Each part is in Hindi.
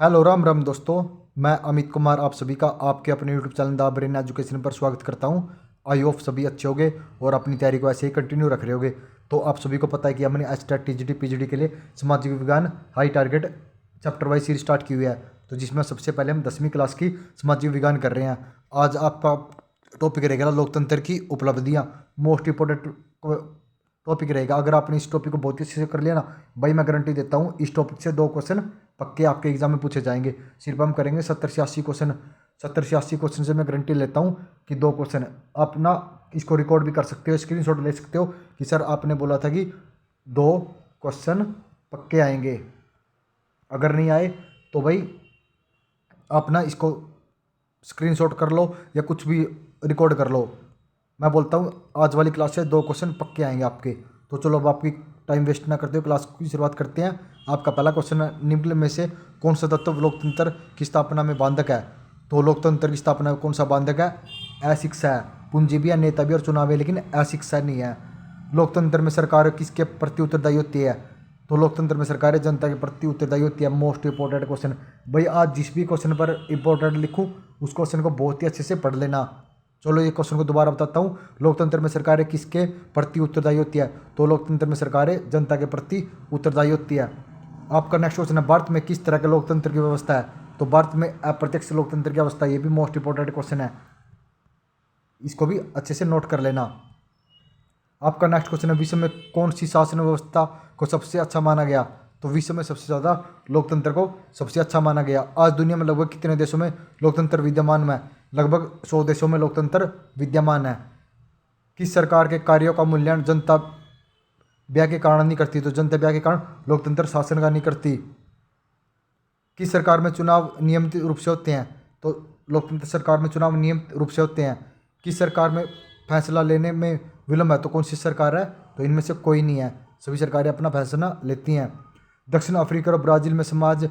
हेलो राम राम दोस्तों। मैं अमित कुमार आप सभी का आपके अपने YouTube channel the brain education पर स्वागत करता हूं। आई होप सभी अच्छे होंगे और अपनी तैयारी को ऐसे ही कंटिन्यू रख रहे होंगे। तो आप सभी को पता है कि हमने एचटेट टीजीटी पीजीडी के लिए सामाजिक विज्ञान high target chapter wise series start की हुई है। तो जिसमें सबसे पहले हम 10वीं क्लास की सामाजिक विज्ञान कर रहे हैं। आज आपका टॉपिक रहेगा लोकतंत्र की उपलब्धियाँ। मोस्ट इंपॉर्टेंट टॉपिक रहेगा। अगर आपने इस टॉपिक को बहुत ही अच्छे से कर लिया ना भाई, मैं गारंटी देता हूँ इस टॉपिक से 2 क्वेश्चन पक्के आपके एग्जाम में पूछे जाएंगे। सिर्फ हम करेंगे 70 से 80 क्वेश्चन। 70 से 80 क्वेश्चन से मैं गारंटी लेता हूँ कि 2 क्वेश्चन आप ना इसको रिकॉर्ड भी कर सकते हो, स्क्रीनशॉट ले सकते हो कि सर आपने बोला था कि 2 क्वेश्चन पक्के आएंगे। अगर नहीं आए तो भाई आप ना इसको स्क्रीनशॉट कर लो या कुछ भी रिकॉर्ड कर लो। मैं बोलता हूँ आज वाली क्लास से 2 क्वेश्चन पक्के आएंगे आपके। तो चलो अब आपकी टाइम वेस्ट ना करते हुए क्लास की शुरुआत करते हैं। आपका पहला क्वेश्चन है, निम्न में से कौन सा तत्व लोकतंत्र की स्थापना में बाधक है? तो लोकतंत्र की स्थापना में कौन सा बाधक है? अशिक्षा है। पूंजी भी है, नेता भी और चुनाव है, लेकिन अशिक्षा नहीं है। लोकतंत्र में सरकार किसके प्रति उत्तरदायी होती है? तो लोकतंत्र में सरकार जनता के प्रति उत्तरदायी होती है। मोस्ट इंपॉर्टेंट क्वेश्चन भाई, आज जिस भी क्वेश्चन पर इंपॉर्टेंट लिखूं उस क्वेश्चन को बहुत ही अच्छे से पढ़ लेना। चलो ये क्वेश्चन को दोबारा बताता हूँ। लोकतंत्र में सरकारें किसके प्रति उत्तरदायी होती है? तो लोकतंत्र में सरकारें जनता के प्रति उत्तरदायी होती है। आपका नेक्स्ट क्वेश्चन है, भारत में किस तरह के लोकतंत्र की व्यवस्था है? तो भारत में अप्रत्यक्ष लोकतंत्र की व्यवस्था है। ये भी मोस्ट इंपॉर्टेंट क्वेश्चन है, इसको भी अच्छे से नोट कर लेना। आपका नेक्स्ट क्वेश्चन है, विश्व में कौन सी शासन व्यवस्था को सबसे अच्छा माना गया? तो विश्व में सबसे ज़्यादा लोकतंत्र को सबसे अच्छा माना गया। आज दुनिया में लगभग कितने देशों में लोकतंत्र विद्यमान है? लगभग 100 देशों में लोकतंत्र विद्यमान है। किस सरकार के कार्यों का मूल्यांकन जनता व्यय के कारण नहीं करती? तो जनता व्यय के कारण लोकतंत्र शासन का नहीं करती। किस सरकार में चुनाव नियमित रूप से होते हैं? तो लोकतंत्र सरकार में चुनाव नियमित रूप से होते हैं। किस सरकार में फैसला लेने में विलम्ब है? तो कौन सी सरकार है? तो इनमें से कोई नहीं है, सभी सरकारें अपना फैसला लेती हैं। दक्षिण अफ्रीका और ब्राज़ील में समाज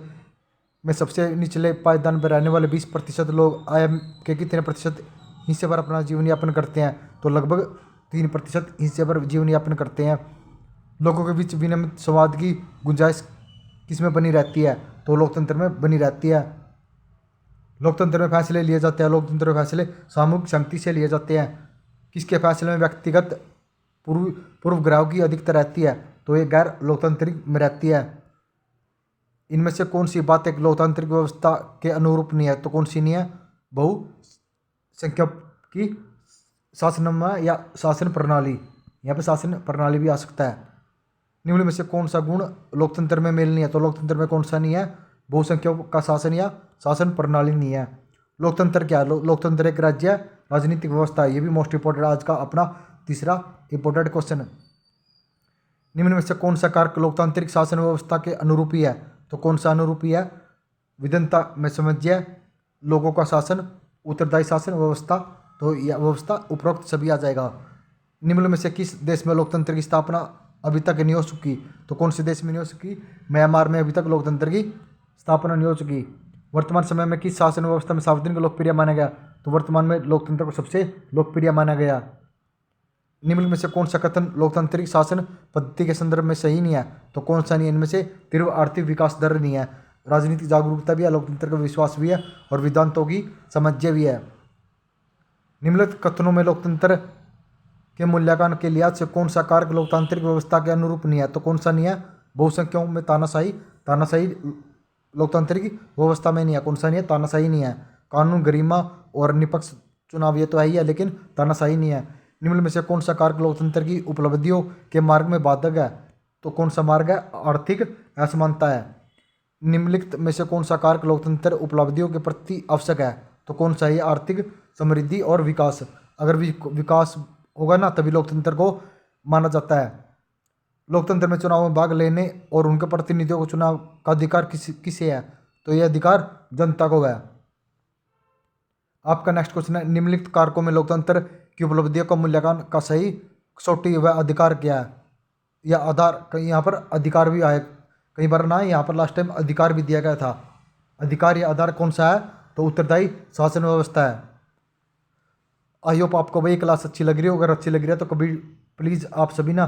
में सबसे निचले पायदान पर रहने वाले 20% लोग आय के कितने प्रतिशत हिस्से पर अपना जीवन यापन करते हैं? तो लगभग 3% हिस्से पर जीवन यापन करते हैं। लोगों के बीच विनिमय संवाद की गुंजाइश किस में बनी रहती है? तो लोकतंत्र में बनी रहती है। लोकतंत्र में फैसले लिए जाते हैं। लोकतंत्र में फैसले सामूहिक सहमति से लिए जाते हैं। किसके फैसले में व्यक्तिगत पूर्वग्रह की अधिकता रहती है? तो ये गैर लोकतांत्रिक में रहती है। इनमें से कौन सी बात एक लोकतांत्रिक व्यवस्था के अनुरूप नहीं है? तो कौन सी नहीं है? बहुसंख्यक की शासन या शासन प्रणाली। यहाँ पे शासन प्रणाली भी आ सकता है। निम्न में से कौन सा गुण लोकतंत्र में मेल नहीं है? तो लोकतंत्र में कौन सा नहीं है? बहुसंख्यक का शासन या शासन प्रणाली नहीं है। लोकतंत्र क्या है? लोकतंत्र एक राज्य राजनीतिक व्यवस्था है। ये भी मोस्ट इंपॉर्टेंट आज का अपना तीसरा इंपॉर्टेंट क्वेश्चन। निम्न में से कौन सा कारक लोकतांत्रिक शासन व्यवस्था के अनुरूपी है? तो कौन सा अनुरूपी है? विधनता में समझिए, लोगों का शासन, उत्तरदायी शासन व्यवस्था। तो यह व्यवस्था उपरोक्त सभी आ जाएगा। निम्न में से किस देश में लोकतंत्र की स्थापना अभी तक नहीं हो चुकी? तो कौन से देश में नहीं हो चुकी? म्यांमार में अभी तक लोकतंत्र की स्थापना नहीं हो चुकी। वर्तमान समय में किस शासन व्यवस्था में सार्वजनिक लोकप्रिय माना गया? तो वर्तमान में लोकतंत्र को सबसे लोकप्रिय माना गया। निम्न में से कौन सा कथन लोकतांत्रिक शासन पद्धति के संदर्भ में सही नहीं है? तो कौन सा नहीं है? इनमें से तीव्र आर्थिक विकास दर नहीं है। राजनीतिक जागरूकता भी है, लोकतंत्र का विश्वास भी है और वेदांतों की समझ भी है। निम्नलिखित कथनों में लोकतंत्र के मूल्यांकन के लिहाज से कौन सा कारक लोकतांत्रिक व्यवस्था के अनुरूप नहीं है? तो कौन सा नहीं है? बहुसंख्यकों में तानाशाही। तानाशाही लोकतांत्रिक व्यवस्था में नहीं है। कौन सा नहीं है? तानाशाही नहीं है। कानून, गरिमा और निष्पक्ष चुनाव ये तो है ही है, लेकिन तानाशाही नहीं है। निम्न में से कौन सा कारक लोकतंत्र की उपलब्धियों के मार्ग में बाधक है? तो कौन सा मार्ग है? आर्थिक असमानता है। निम्नलिखित में से कौन सा कारक लोकतंत्र उपलब्धियों के प्रति आवश्यक है? तो कौन सा है? आर्थिक समृद्धि और विकास। अगर विकास होगा ना तभी लोकतंत्र को माना जाता है। लोकतंत्र में चुनाव में भाग लेने और उनके प्रतिनिधियों को चुनाव का अधिकार किसे है? तो यह अधिकार जनता को है। आपका नेक्स्ट क्वेश्चन है, निम्नलिखित कारकों में लोकतंत्र की उपलब्धियों का मूल्यांकन का सही कसौटी व अधिकार क्या है? या आधार, कहीं यहाँ पर अधिकार भी आए, कई बार ना यहाँ पर लास्ट टाइम अधिकार भी दिया गया था। अधिकार या आधार कौन सा है? तो उत्तरदायी शासन व्यवस्था है। आई होप आपको भाई क्लास अच्छी लग रही हो। अगर अच्छी लग रही है तो कभी प्लीज़ आप सभी ना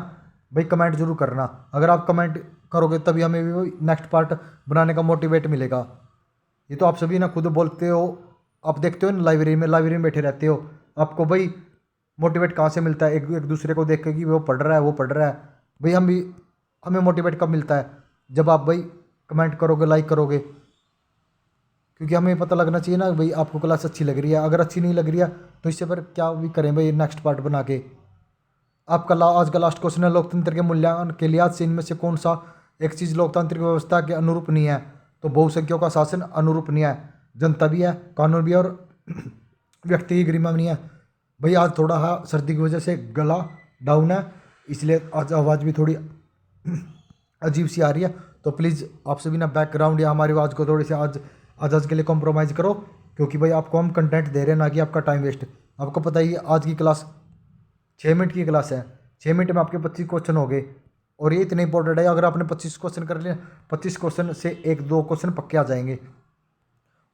भाई कमेंट जरूर करना। अगर आप कमेंट करोगे तभी हमें भी नेक्स्ट पार्ट बनाने का मोटिवेट मिलेगा। ये तो आप सभी ना खुद बोलते हो, आप देखते हो ना लाइब्रेरी में बैठे रहते हो, आपको भाई मोटिवेट कहाँ से मिलता है? एक एक दूसरे को देख के कि वो पढ़ रहा है वो पढ़ रहा है, भाई हम भी, हमें मोटिवेट कब मिलता है? जब आप भाई कमेंट करोगे, लाइक करोगे, क्योंकि हमें पता लगना चाहिए ना भाई आपको क्लास अच्छी लग रही है। अगर अच्छी नहीं लग रही है तो इससे पर क्या भी करें भाई, नेक्स्ट पार्ट बना के। आपका आज का लास्ट क्वेश्चन है, लोकतंत्र के मूल्यांकन के लिहाज से इनमें से कौन सा एक चीज़ लोकतांत्रिक व्यवस्था के अनुरूप नहीं है? तो बहुसंख्यकों का शासन अनुरूप नहीं है, जनता भी है, कानून भी है, और व्यक्ति की गरिमा भी नहीं है। भाई आज थोड़ा हाँ सर्दी की वजह से गला डाउन है, इसलिए आज आवाज़ भी थोड़ी अजीब सी आ रही है। तो प्लीज़ आप सभी ना बैकग्राउंड या हमारी आवाज़ को थोड़ी सी आज के लिए कॉम्प्रोमाइज़ करो, क्योंकि भाई आपको हम कंटेंट दे रहे हैं, ना कि आपका टाइम वेस्ट। आपको पता ही है आज की क्लास 6 मिनट की क्लास है, 6 मिनट में आपके 25 क्वेश्चन हो गए, और ये इतने इंपॉर्टेंट है। अगर आपने 25 क्वेश्चन कर लिए, 25 क्वेश्चन से 1-2 क्वेश्चन पक्के आ जाएंगे।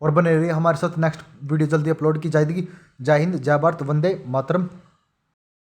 और बने रहिए हमारे साथ, नेक्स्ट वीडियो जल्दी अपलोड की जाएगी। जय हिंद, जय भारत, वंदे मातरम।